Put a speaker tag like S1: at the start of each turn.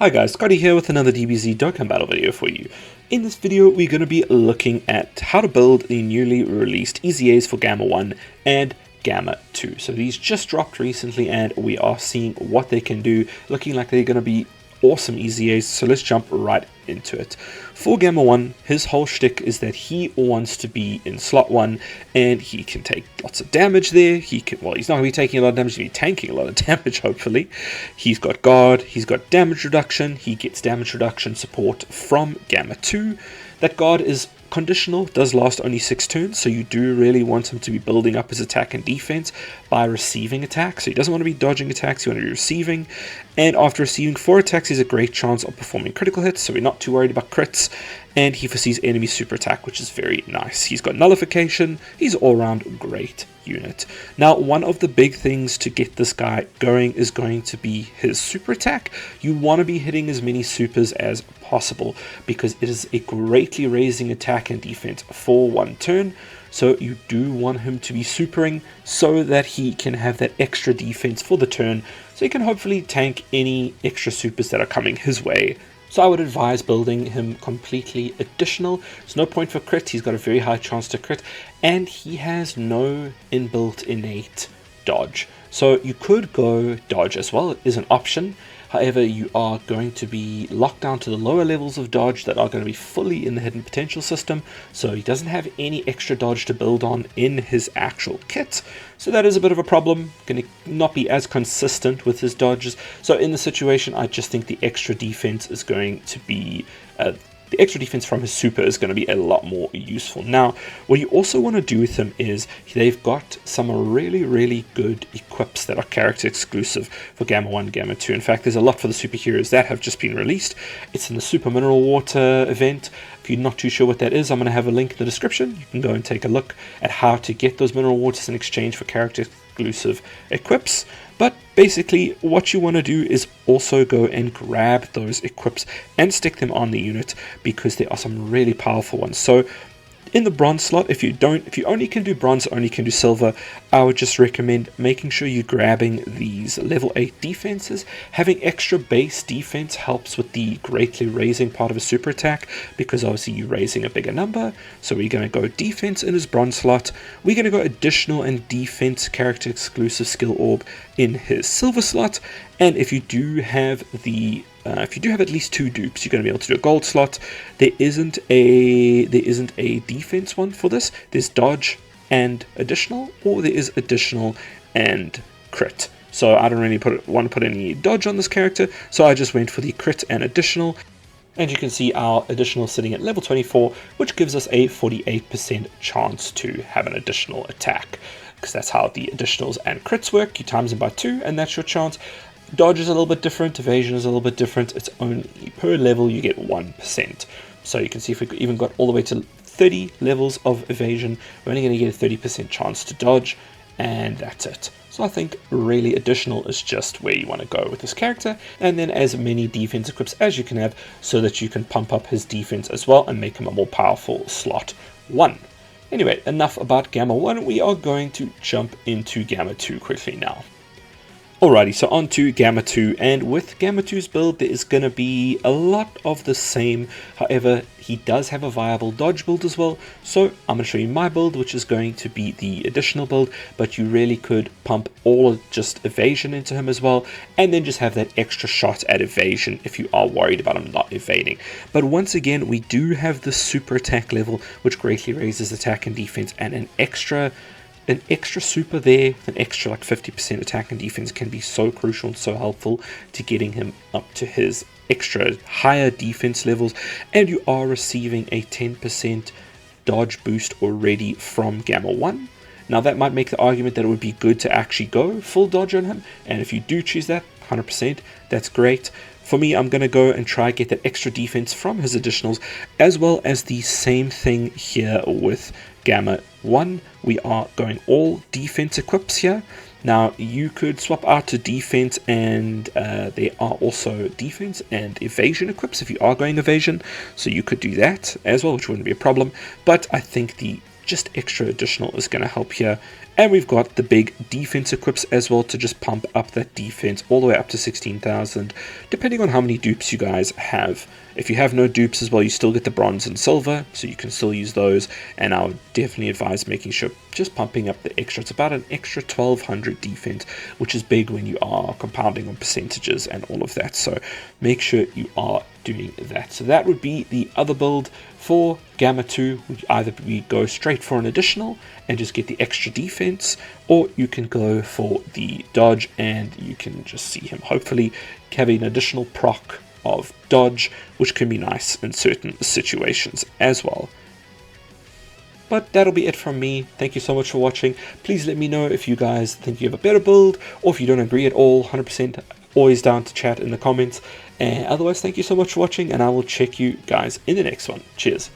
S1: Hi guys, Scotty here with another DBZ Dokkan Battle video for you. In this video we're going to be looking at how to build the newly released EZAs for Gamma 1 and Gamma 2. So these just dropped recently and we are seeing what they can do, looking like they're going to be awesome EZAs, so let's jump right into it. For Gamma 1, his whole shtick is that he wants to be in slot 1 and he can take lots of damage there. He's not going to be taking a lot of damage, he'll be tanking a lot of damage hopefully. He's got guard, he's got damage reduction, he gets damage reduction support from Gamma 2. That guard is conditional, does last only 6 turns, so you do really want him to be building up his attack and defense by receiving attacks. So he doesn't want to be dodging attacks, he wants to be receiving, and after receiving 4 attacks he has a great chance of performing critical hits, so we're not too worried about crits, and he foresees enemy super attack, which is very nice. He's got nullification, he's all around great unit. Now one of the big things to get this guy going is going to be his super attack. You want to be hitting as many supers as possible because it is a greatly raising attack and defense for 1 turn, so you do want him to be supering so that he can have that extra defense for the turn, so he can hopefully tank any extra supers that are coming his way. So I would advise building him completely additional. There's no point for crit, he's got a very high chance to crit, and he has no inbuilt innate dodge. So you could go dodge as well, it is an option. However, you are going to be locked down to the lower levels of dodge that are going to be fully in the hidden potential system, so he doesn't have any extra dodge to build on in his actual kit. So that is a bit of a problem, going to not be as consistent with his dodges. So in the situation, I just think the extra defense is going to be the extra defense from his super is going to be a lot more useful. Now, what you also want to do with him is they've got some really good equips that are character exclusive for Gamma 1, Gamma 2. In fact, there's a lot for the superheroes that have just been released. It's in the Super Mineral Water event. If you're not too sure what that is, I'm going to have a link in the description. You can go and take a look at how to get those mineral waters in exchange for character exclusive equips. But basically what you want to do is also go and grab those equips and stick them on the unit, because there are some really powerful ones. So in the bronze slot, if you only can do bronze, only can do silver, I would just recommend making sure you're grabbing these level 8 defenses. Having extra base defense helps with the greatly raising part of a super attack, because obviously you're raising a bigger number. So we're going to go defense in his bronze slot. We're going to go additional and defense character exclusive skill orb in his silver slot. And if you do have at least 2 dupes, you're going to be able to do a gold slot. There isn't a defense one for this. There's dodge and additional, or there is additional and crit. So I don't really want to put any dodge on this character, so I just went for the crit and additional. And you can see our additional sitting at level 24, which gives us a 48% chance to have an additional attack, because that's how the additionals and crits work. You times them by 2 and that's your chance. Dodge is a little bit different, evasion is a little bit different. It's only per level you get 1%. So you can see if we even got all the way to 30 levels of evasion, we're only going to get a 30% chance to dodge, and that's it. So I think really additional is just where you want to go with this character, and then as many defense equips as you can have, so that you can pump up his defense as well and make him a more powerful slot 1. Anyway, enough about Gamma 1, we are going to jump into Gamma 2 quickly now. Alrighty, so on to Gamma 2, and with Gamma 2's build there is going to be a lot of the same. However, he does have a viable dodge build as well, so I'm going to show you my build, which is going to be the additional build, but you really could pump all of just evasion into him as well, and then just have that extra shot at evasion if you are worried about him not evading. But once again, we do have the super attack level, which greatly raises attack and defense, and an extra super there, an extra like 50% attack and defense can be so crucial and so helpful to getting him up to his extra higher defense levels. And you are receiving a 10% dodge boost already from Gamma 1. Now that might make the argument that it would be good to actually go full dodge on him, and if you do choose that 100%, that's great. For me, I'm going to go and try get that extra defense from his additionals, as well as the same thing here with Gamma 1. We are going all defense equips here. Now you could swap out to defense, and there are also defense and evasion equips if you are going evasion, so you could do that as well, which wouldn't be a problem. But I think the just extra additional is going to help here, And we've got the big defense equips as well to just pump up that defense all the way up to 16,000, depending on how many dupes you guys have. If you have no dupes as well, you still get the bronze and silver, so you can still use those. And I would definitely advise making sure just pumping up the extra. It's about an extra 1200 defense, which is big when you are compounding on percentages and all of that. So make sure you are doing that. So that would be the other build for Gamma 2. Either we go straight for an additional and just get the extra defense, or you can go for the dodge and you can just see him hopefully having an additional proc of dodge, which can be nice in certain situations as well. But that'll be it from me. Thank you so much for watching. Please let me know if you guys think you have a better build, or if you don't agree at all. 100% always down to chat in the comments. And otherwise, thank you so much for watching, and I will check you guys in the next one. Cheers.